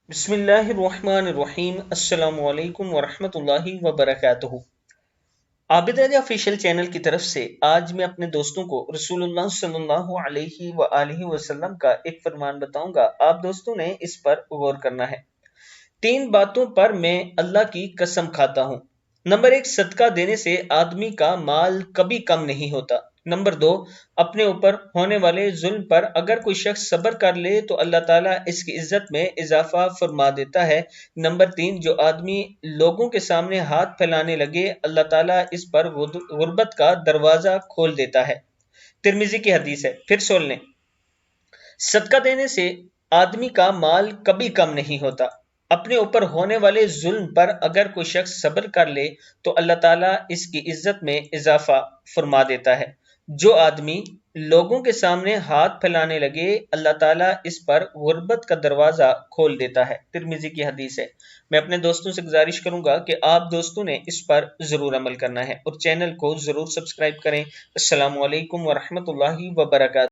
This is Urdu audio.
بسم اللہ الرحمن الرحیم۔ السلام علیکم ورحمۃ اللہ وبرکاتہ۔ عابد راجہ آفیشیل چینل کی طرف سے آج میں اپنے دوستوں کو رسول اللہ صلی اللہ علیہ وآلہ وسلم کا ایک فرمان بتاؤں گا۔ آپ دوستوں نے اس پر غور کرنا ہے۔ 3 باتوں پر میں اللہ کی قسم کھاتا ہوں۔ نمبر 1، صدقہ دینے سے آدمی کا مال کبھی کم نہیں ہوتا۔ نمبر 2، اپنے اوپر ہونے والے ظلم پر اگر کوئی شخص صبر کر لے تو اللہ تعالیٰ اس کی عزت میں اضافہ فرما دیتا ہے۔ نمبر 3، جو آدمی لوگوں کے سامنے ہاتھ پھیلانے لگے اللہ تعالیٰ اس پر غربت کا دروازہ کھول دیتا ہے۔ ترمذی کی حدیث ہے، پھر سن لیں۔ صدقہ دینے سے آدمی کا مال کبھی کم نہیں ہوتا۔ اپنے اوپر ہونے والے ظلم پر اگر کوئی شخص صبر کر لے تو اللہ تعالیٰ اس کی عزت میں اضافہ فرما دیتا ہے۔ جو آدمی لوگوں کے سامنے ہاتھ پھیلانے لگے اللہ تعالیٰ اس پر غربت کا دروازہ کھول دیتا ہے۔ ترمذی کی حدیث ہے۔ میں اپنے دوستوں سے گزارش کروں گا کہ آپ دوستوں نے اس پر ضرور عمل کرنا ہے اور چینل کو ضرور سبسکرائب کریں۔ السلام علیکم ورحمۃ اللہ وبرکاتہ۔